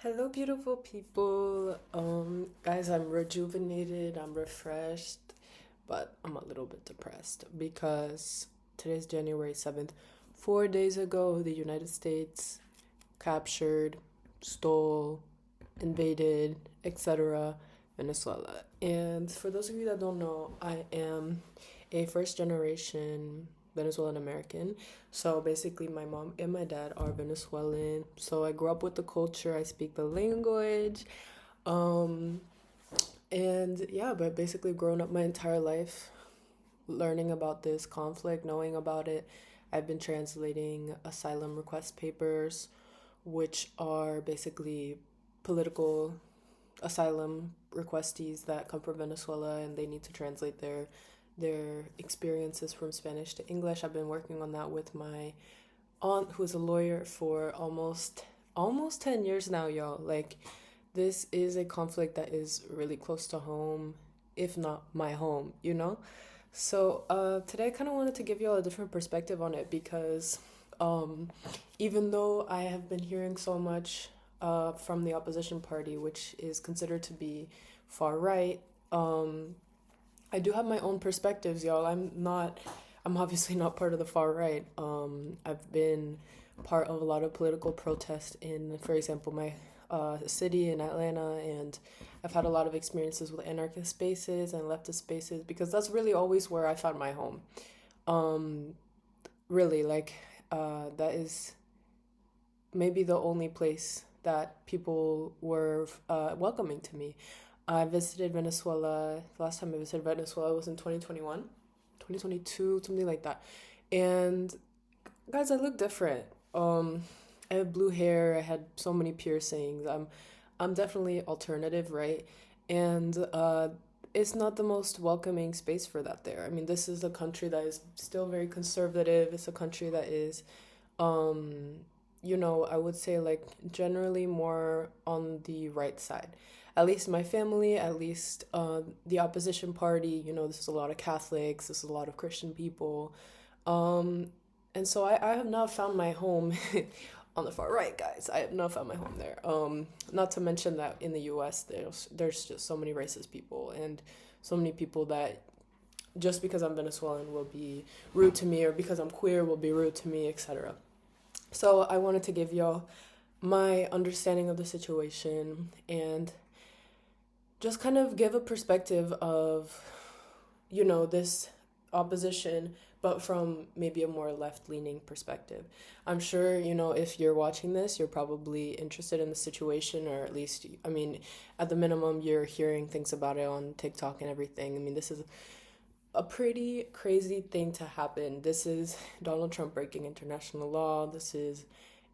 Hello, beautiful people. Guys, I'm rejuvenated, I'm refreshed, but I'm a little bit depressed because today's January 7th. 4 days ago, the United States captured, stole, invaded, etc. Venezuela. And for those of you that don't know, I am a first generation Venezuelan American. So basically, my mom and my dad are Venezuelan. So I grew up with the culture, I speak the language. Um, and yeah, but basically, growing up my entire life, learning about this conflict, knowing about it, I've been translating asylum request papers, which are basically political asylum requestees that come from Venezuela and they need to translate their experiences from Spanish to English. I've been working on that with my aunt who's a lawyer for almost 10 years now, y'all. Like this is a conflict that is really close to home, if not my home. So today I kind of wanted to give y'all a different perspective on it because um, even though I have been hearing so much from the opposition party, which is considered to be far right, I do have my own perspectives, y'all. I'm obviously not part of the far right. I've been part of a lot of political protest in, for example, my city in Atlanta, and I've had a lot of experiences with anarchist spaces and leftist spaces because that's really always where I found my home. Um, really, like, that is maybe the only place that people were welcoming to me. I visited Venezuela. The last time I visited Venezuela was in 2021, 2022, something like that. And guys, I look different. I had blue hair. I had so many piercings. I'm definitely alternative, right? And it's not the most welcoming space for that there. I mean, this is a country that is still very conservative. It's a country that is um, I would say like generally more on the right side. At least my family, at least the opposition party, this is a lot of Catholics, this is a lot of Christian people. Um, and so I have not found my home on the far right, guys. I have not found my home there. Not to mention that in the US, there's just so many racist people and so many people that just because I'm Venezuelan will be rude to me, or because I'm queer will be rude to me, etc. So I wanted to give y'all my understanding of the situation and just kind of give a perspective of, this opposition, but from maybe a more left leaning perspective. I'm sure, if you're watching this, you're probably interested in the situation, or at least, I mean, at the minimum, you're hearing things about it on TikTok and everything. I mean, this is a pretty crazy thing to happen. This is Donald Trump breaking international law. This is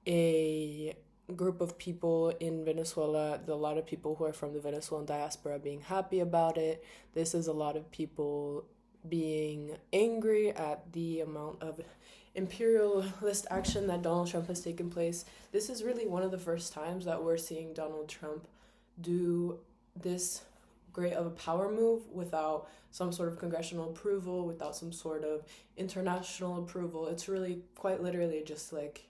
a group of people in Venezuela, a lot of people who are from the Venezuelan diaspora being happy about it. This is a lot of people being angry at the amount of imperialist action that Donald Trump has taken place. This is really one of the first times that we're seeing Donald Trump do this great of a power move without some sort of congressional approval, without some sort of international approval. It's really quite literally just like,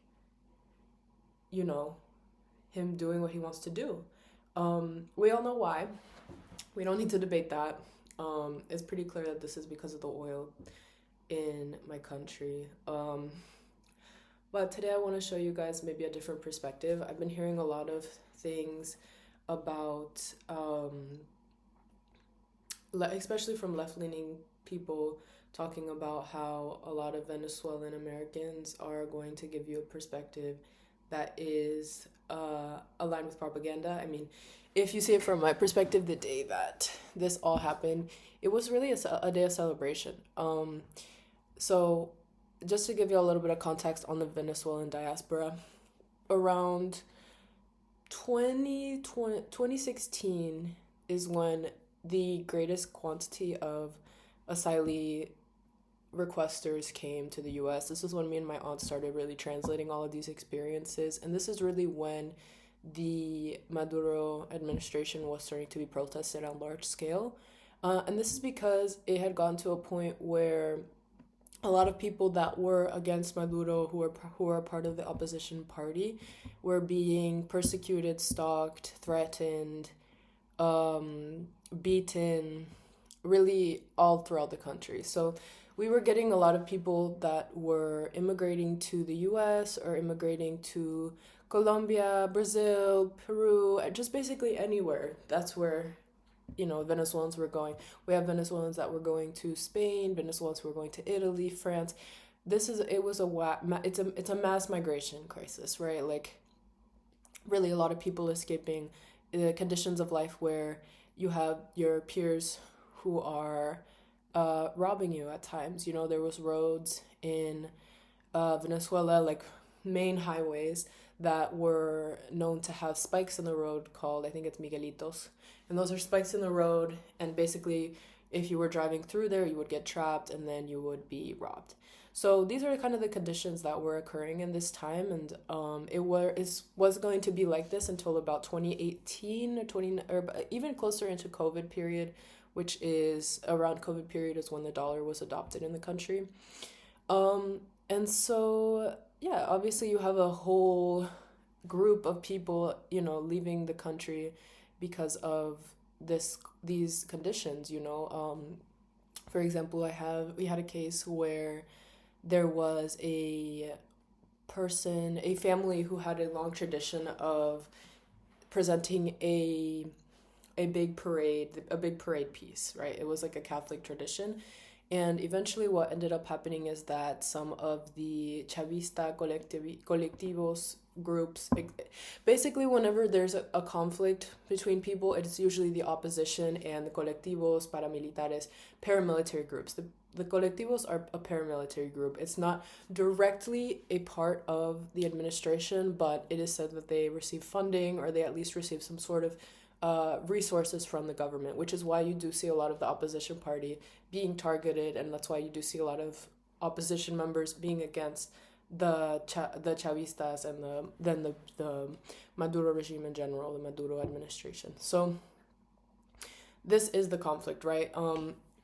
you know, him doing what he wants to do. We all know why. We don't need to debate that. It's pretty clear that this is because of the oil in my country. But today I want to show you guys maybe a different perspective. I've been hearing a lot of things about, especially from left-leaning people, talking about how a lot of Venezuelan Americans are going to give you a perspective that is aligned with propaganda. I mean, if you see it from my perspective, the day that this all happened, it was really a day of celebration. So just to give you a little bit of context on the Venezuelan diaspora, around 2016 is when the greatest quantity of asylee requesters came to the US. This is when me and my aunt started really translating all of these experiences. And this is really when the Maduro administration was starting to be protested on large scale. And this is because it had gotten to a point where a lot of people that were against Maduro, who were part of the opposition party, were being persecuted, stalked, threatened, beaten, really all throughout the country. So we were getting a lot of people that were immigrating to the US or immigrating to Colombia, Brazil, Peru, just basically anywhere. That's where, Venezuelans were going. We have Venezuelans that were going to Spain, Venezuelans who were going to Italy, France. It's a mass migration crisis, right? Like, really a lot of people escaping the conditions of life where you have your peers who are robbing you at times. There was roads in Venezuela, like main highways that were known to have spikes in the road called, I think it's Miguelitos. And those are spikes in the road, and basically if you were driving through there, you would get trapped and then you would be robbed. So these are kind of the conditions that were occurring in this time, and was going to be like this until about 2018 or even closer into COVID period, which is around COVID period is when the dollar was adopted in the country. And so, yeah, obviously you have a whole group of people, leaving the country because of these conditions. For example, we had a case where there was a family who had a long tradition of presenting a big parade piece, right? It was like a Catholic tradition. And eventually what ended up happening is that some of the Chavista colectivos groups, basically whenever there's a conflict between people, it's usually the opposition and the colectivos, paramilitares, paramilitary groups. The colectivos are a paramilitary group. It's not directly a part of the administration, but it is said that they receive funding, or they at least receive some sort of resources from the government, which is why you do see a lot of the opposition party being targeted, and that's why you do see a lot of opposition members being against the Chavistas and the Maduro regime in general, the Maduro administration. So this is the conflict, right?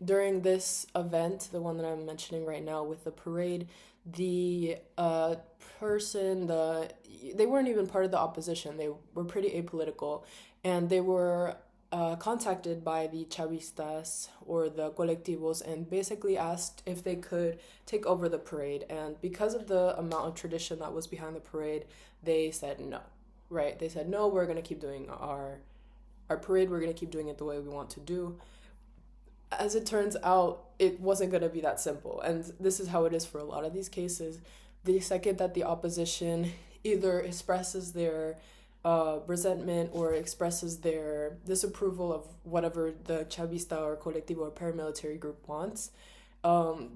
During this event, the one that I'm mentioning right now with the parade, the they weren't even part of the opposition. They were pretty apolitical, and they were contacted by the Chavistas or the colectivos and basically asked if they could take over the parade. And because of the amount of tradition that was behind the parade, they said no, right? They said, no, we're going to keep doing our parade. We're going to keep doing it the way we want to do. As it turns out, it wasn't going to be that simple. And this is how it is for a lot of these cases. The second that the opposition either expresses their resentment or expresses their disapproval of whatever the Chavista or colectivo or paramilitary group wants,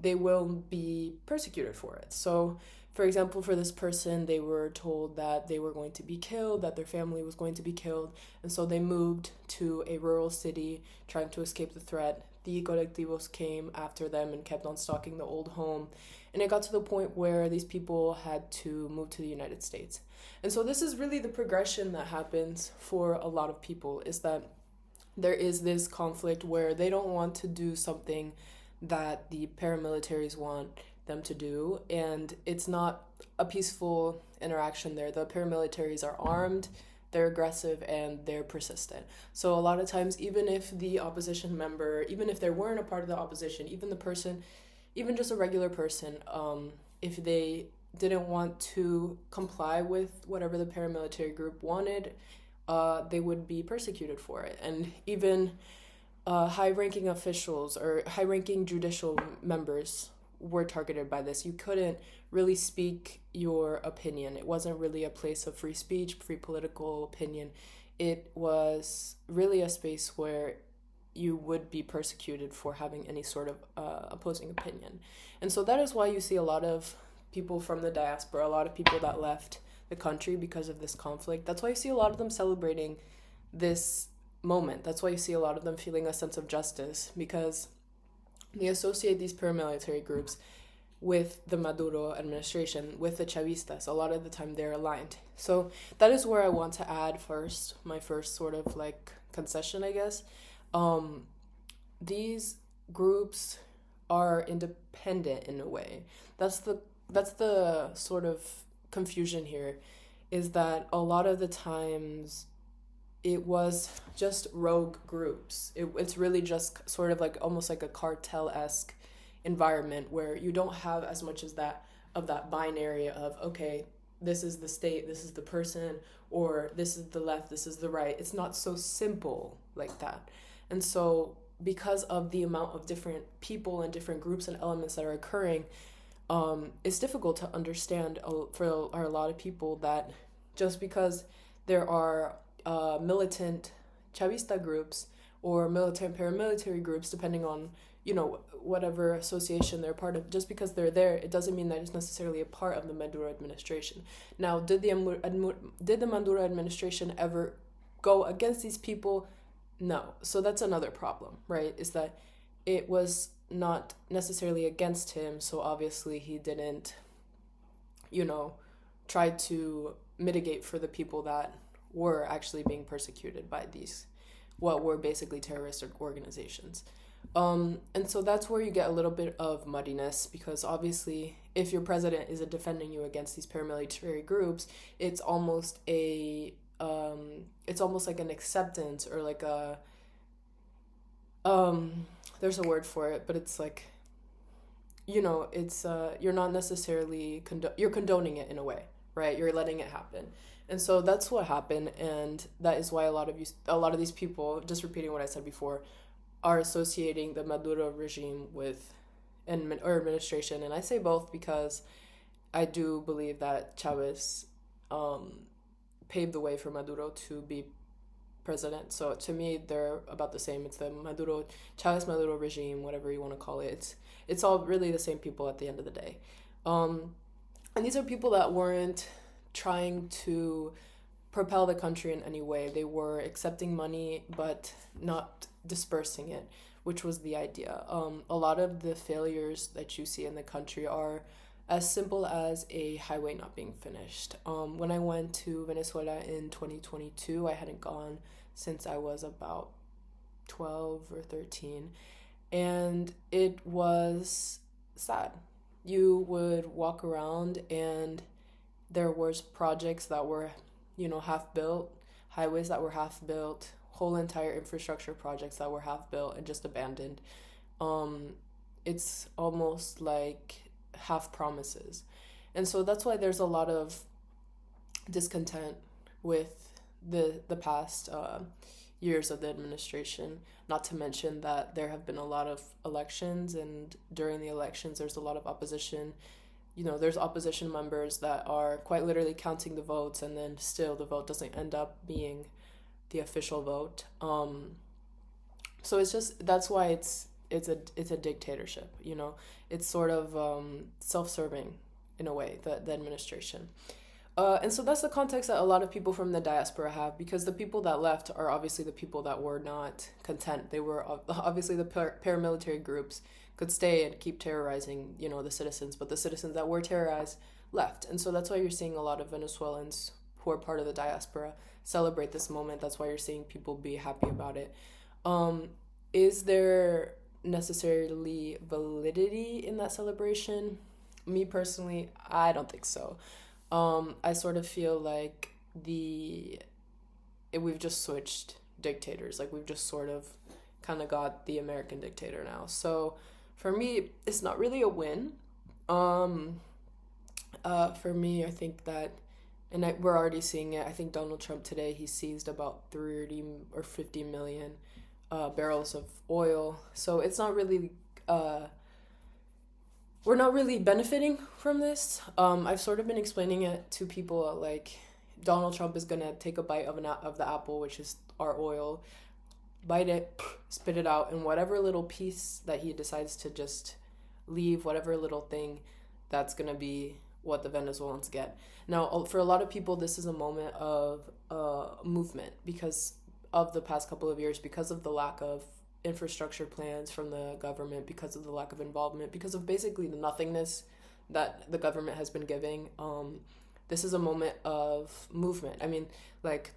they will be persecuted for it. So, for example, for this person, they were told that they were going to be killed, that their family was going to be killed, and so they moved to a rural city trying to escape the threat. The colectivos came after them and kept on stalking the old home, and it got to the point where these people had to move to the United States. And so this is really the progression that happens for a lot of people, is that there is this conflict where they don't want to do something that the paramilitaries want them to do, and it's not a peaceful interaction there. The paramilitaries are armed, they're aggressive, and they're persistent. So a lot of times, even if the opposition member, even if they weren't a part of the opposition, even just a regular person, if they didn't want to comply with whatever the paramilitary group wanted, they would be persecuted for it. And even high-ranking officials or high-ranking judicial members were targeted by this. You couldn't really speak your opinion. It wasn't really a place of free speech, free political opinion. It was really a space where you would be persecuted for having any sort of opposing opinion. And so that is why you see a lot of people from the diaspora, a lot of people that left the country because of this conflict. That's why you see a lot of them celebrating this moment. That's why you see a lot of them feeling a sense of justice, because they associate these paramilitary groups with the Maduro administration, with the Chavistas. A lot of the time they're aligned. So that is where I want to add my first sort of like concession, I guess. These groups are independent in a way. That's the sort of confusion here, is that a lot of the times it was just rogue groups. It's really just sort of like almost like a cartel-esque environment where you don't have as much as that of that binary of, okay, this is the state, this is the person, or this is the left, this is the right. It's not so simple like that. And so because of the amount of different people and different groups and elements that are occurring, it's difficult to understand for a lot of people that just because there are militant Chavista groups or militant paramilitary groups, depending on, whatever association they're part of, just because they're there, it doesn't mean that it's necessarily a part of the Maduro administration. Now, did the Maduro administration ever go against these people? No. So that's another problem, right? Is that it was not necessarily against him, so obviously he didn't, try to mitigate for the people that were actually being persecuted by these, what were basically terrorist organizations. And so that's where you get a little bit of muddiness, because obviously if your president isn't defending you against these paramilitary groups, it's almost like an acceptance, or like a there's a word for it, but it's like, it's you're not necessarily you're condoning it in a way, right? You're letting it happen. And so that's what happened, and that is why a lot of these people, just repeating what I said before, are associating the Maduro regime with or administration. And I say both because I do believe that Chavez paved the way for Maduro to be president. So to me, they're about the same. It's the Chavez Maduro regime, whatever you want to call it. It's all really the same people at the end of the day. And these are people that weren't trying to propel the country in any way. They were accepting money but not dispersing it, which was the idea. A lot of the failures that you see in the country are as simple as a highway not being finished. When I went to Venezuela in 2022, I hadn't gone since I was about 12 or 13, and it was sad. You would walk around and there was projects that were, half built, highways that were half built, whole entire infrastructure projects that were half built and just abandoned. It's almost like half promises. And so that's why there's a lot of discontent with the past years of the administration, not to mention that there have been a lot of elections, and during the elections there's a lot of opposition. There's opposition members that are quite literally counting the votes, and then still the vote doesn't end up being the official vote. So it's just, that's why it's a dictatorship. It's sort of self-serving in a way, the administration. And so that's the context that a lot of people from the diaspora have, because the people that left are obviously the people that were not content. They were obviously the paramilitary groups could stay and keep terrorizing, the citizens, but the citizens that were terrorized left. And so that's why you're seeing a lot of Venezuelans who are part of the diaspora celebrate this moment. That's why you're seeing people be happy about it. Is there necessarily validity in that celebration? Me personally, I don't think so. I sort of feel like we've just switched dictators. Like, we've just sort of kind of got the American dictator now. So for me, it's not really a win. For me, I think that, and we're already seeing it. I think Donald Trump today, he seized about 30 or 50 million barrels of oil. So it's not really, we're not really benefiting from this. I've sort of been explaining it to people, like, Donald Trump is going to take a bite of the apple, which is our oil, bite it, spit it out, and whatever little piece that he decides to just leave, whatever little thing, that's going to be what the Venezuelans get. Now, for a lot of people, this is a moment of movement because of the past couple of years, because of the lack of infrastructure plans from the government, because of the lack of involvement, because of basically the nothingness that the government has been giving. This is a moment of movement. I mean, like,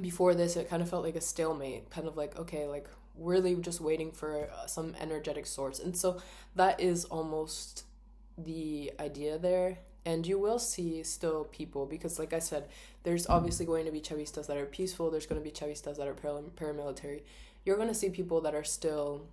before this, it kind of felt like a stalemate, kind of like, okay, like, really just waiting for some energetic source. And so that is almost the idea there. And you will see still people, because like I said, there's obviously going to be Chavistas that are peaceful, there's going to be Chavistas that are paramilitary. You're going to see people that are still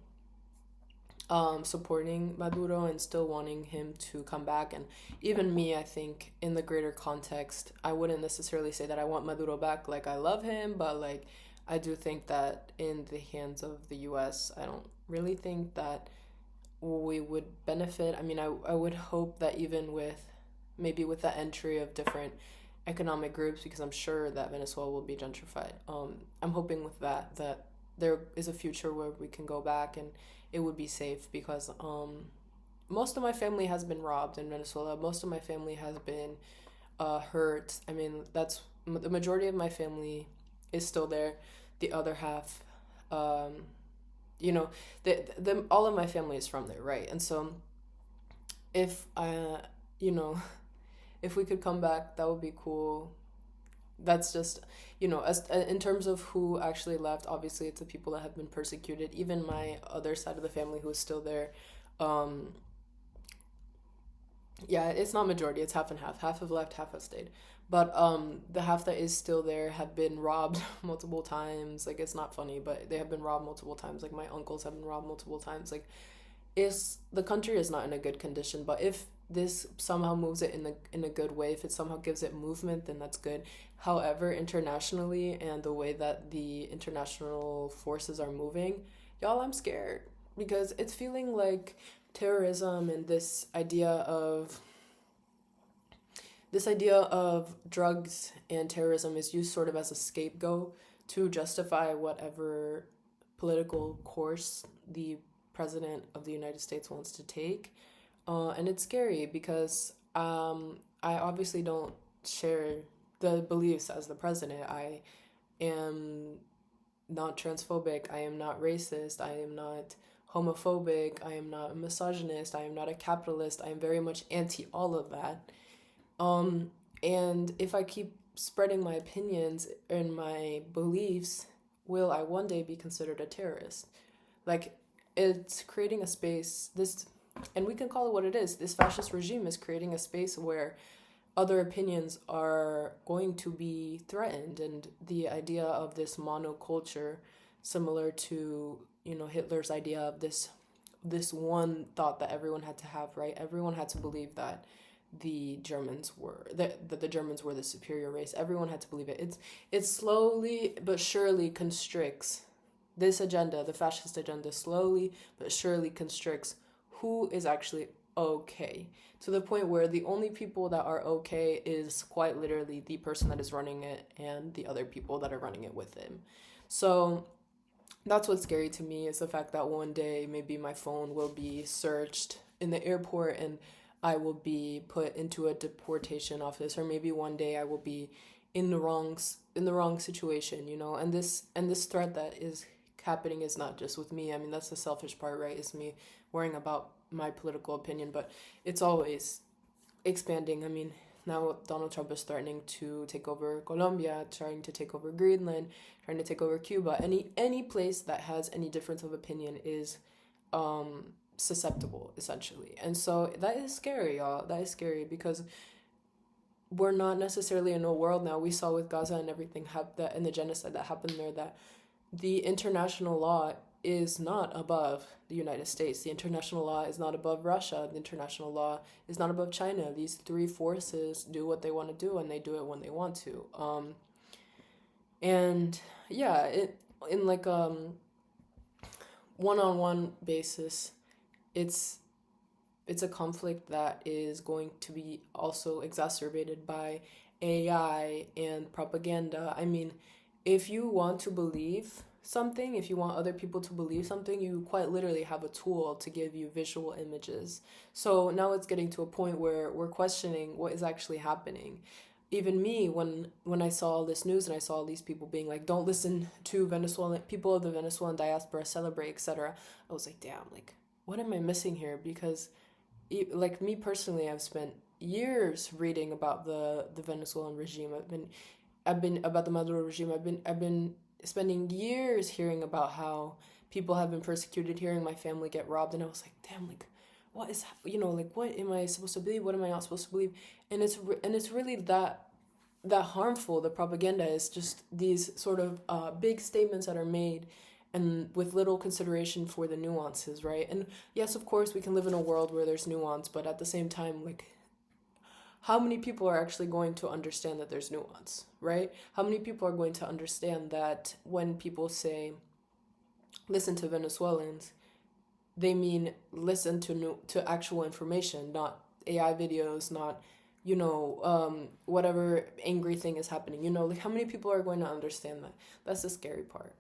supporting Maduro and still wanting him to come back. And even me, I think, in the greater context, I wouldn't necessarily say that I want Maduro back. Like, I love him, but like, I do think that in the hands of the US, I don't really think that we would benefit. I mean, I would hope that even with maybe with the entry of different economic groups, because I'm sure that Venezuela will be gentrified. I'm hoping with that there is a future where we can go back and it would be safe, because most of my family has been robbed in Venezuela. Most of my family has been hurt. I mean, that's the majority of my family is still there. The other half, you know, the all of my family is from there, right? And so, if you know, if we could come back, that would be cool. That's just, as in terms of who actually left, obviously it's the people that have been persecuted. Even my other side of the family who is still there, um yeah, it's not majority, it's half and half have left, half have stayed. But the half that is still there have been robbed multiple times. Like, it's not funny, but they have been robbed multiple times. Like, my uncles have been robbed multiple times. Like, the country is not in a good condition, but if this somehow moves it in a good way, if it somehow gives it movement, then that's good. However, internationally, and the way that the international forces are moving, y'all, I'm scared, because it's feeling like terrorism and this idea of drugs and terrorism is used sort of as a scapegoat to justify whatever political course the president of the United States wants to take. And it's scary, because I obviously don't share the beliefs as the president. I am not transphobic. I am not racist. I am not homophobic. I am not a misogynist. I am not a capitalist. I am very much anti all of that. And if I keep spreading my opinions and my beliefs, will I one day be considered a terrorist? Like, it's creating a space, and we can call it what it is. This fascist regime is creating a space where other opinions are going to be threatened. And the idea of this monoculture, similar to, Hitler's idea of this one thought that everyone had to have, right? Everyone had to believe that the Germans were the Germans were the superior race. Everyone had to believe it. It slowly but surely constricts this agenda, the fascist agenda, slowly but surely constricts who is actually okay, to the point where the only people that are okay is quite literally the person that is running it and the other people that are running it with him. So that's what's scary to me, is the fact that one day maybe my phone will be searched in the airport and I will be put into a deportation office, or maybe one day I will be in the wrong situation, and this threat that is happening is not just with me. I mean, that's the selfish part, right? Is me worrying about my political opinion, but it's always expanding. I mean, now Donald Trump is threatening to take over Colombia, trying to take over Greenland, trying to take over Cuba. Any place that has any difference of opinion is susceptible, essentially. And so that is scary, y'all. That is scary, because we're not necessarily in a world now. We saw with Gaza and everything and the genocide that happened there, that the international law is not above the United States. The international law is not above Russia. The international law is not above China. These three forces do what they want to do, and they do it when they want to. And yeah, in like one-on-one basis, it's a conflict that is going to be also exacerbated by AI and propaganda. I mean, if you want to believe something, if you want other people to believe something, you quite literally have a tool to give you visual images. So now it's getting to a point where we're questioning what is actually happening. Even me, when I saw all this news and I saw all these people being like, don't listen to Venezuelan people of the Venezuelan diaspora, celebrate, etc., I was like, damn, like, what am I missing here? Because, like, me personally, I've spent years reading about the Venezuelan regime. I've been about the Maduro regime. I've been spending years hearing about how people have been persecuted, hearing my family get robbed, and I was like, damn, like, what is, like, what am I supposed to believe? What am I not supposed to believe? And it's really that harmful. The propaganda is just these sort of big statements that are made, and with little consideration for the nuances, right? And yes, of course, we can live in a world where there's nuance, but at the same time, like, how many people are actually going to understand that there's nuance, right? How many people are going to understand that when people say, listen to Venezuelans, they mean listen to actual information, not AI videos, not, whatever angry thing is happening. Like, how many people are going to understand that? That's the scary part.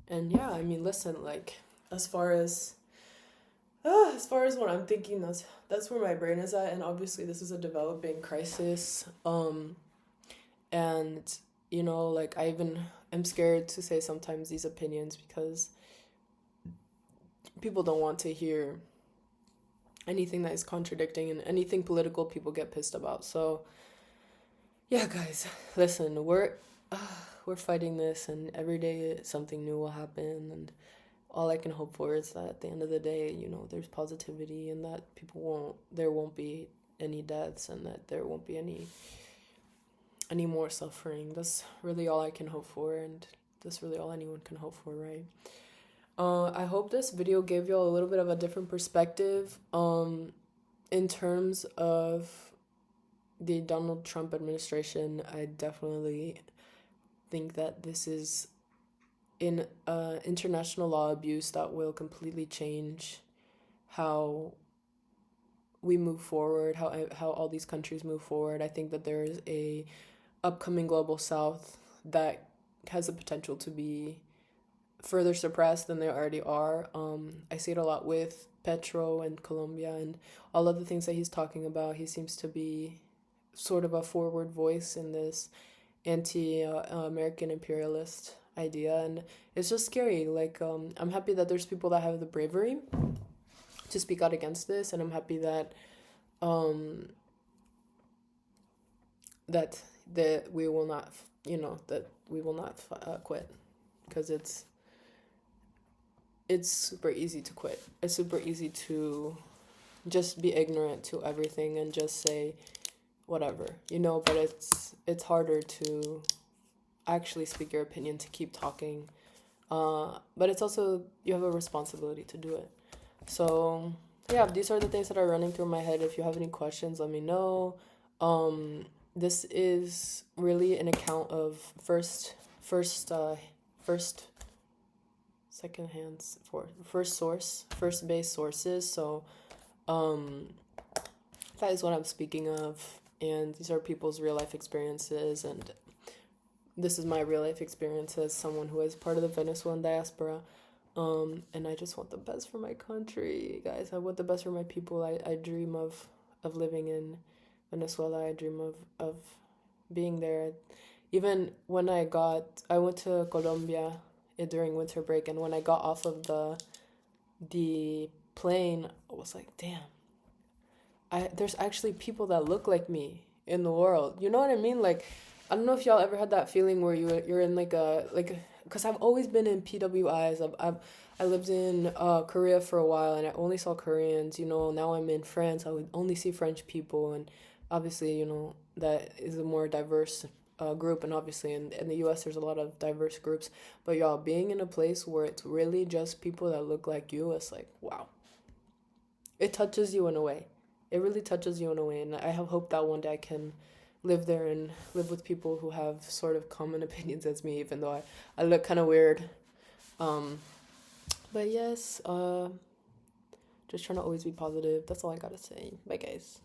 And yeah, I mean, listen, like, as far as what I'm thinking, that's where my brain is at. And obviously this is a developing crisis. And like, I even am scared to say sometimes these opinions because people don't want to hear anything that is contradicting, and anything political people get pissed about. So yeah, guys, listen, we're fighting this, and every day something new will happen, and all I can hope for is that at the end of the day, there's positivity, and that there won't be any deaths, and that there won't be any more suffering. That's really all I can hope for, and that's really all anyone can hope for, right? I hope this video gave you all a little bit of a different perspective in terms of the Donald Trump administration. I definitely think that this is in international law abuse that will completely change how we move forward, how all these countries move forward. I think that there is a upcoming global south that has the potential to be further suppressed than they already are. I see it a lot with Petro and Colombia and all of the things that he's talking about. He seems to be sort of a forward voice in this anti-American imperialist idea, and it's just scary. Like, I'm happy that there's people that have the bravery to speak out against this, and I'm happy that that we will not quit, because it's super easy to quit. It's super easy to just be ignorant to everything and just say whatever, but it's harder to actually speak your opinion, to keep talking. But it's also, you have a responsibility to do it. So yeah, these are the things that are running through my head. If you have any questions, let me know. This is really an account of first base sources. So that is what I'm speaking of, and these are people's real life experiences, and this is my real life experience as someone who is part of the Venezuelan diaspora. And I just want the best for my country, guys. I want the best for my people. I dream of living in Venezuela. I dream of being there. Even when I went to Colombia during winter break, and when I got off of the plane, I was like, damn, there's actually people that look like me in the world. You know what I mean? Like, I don't know if y'all ever had that feeling where you're in because I've always been in PWIs. I lived in Korea for a while, and I only saw Koreans. Now I'm in France. I would only see French people, and obviously, that is a more diverse group, and obviously in the US there's a lot of diverse groups. But y'all, being in a place where it's really just people that look like you, it's like, wow. It touches you in a way. It really touches you in a way, and I have hope that one day I can live there and live with people who have sort of common opinions as me, even though I look kind of weird. But yes, just trying to always be positive. That's all I gotta say. Bye, guys.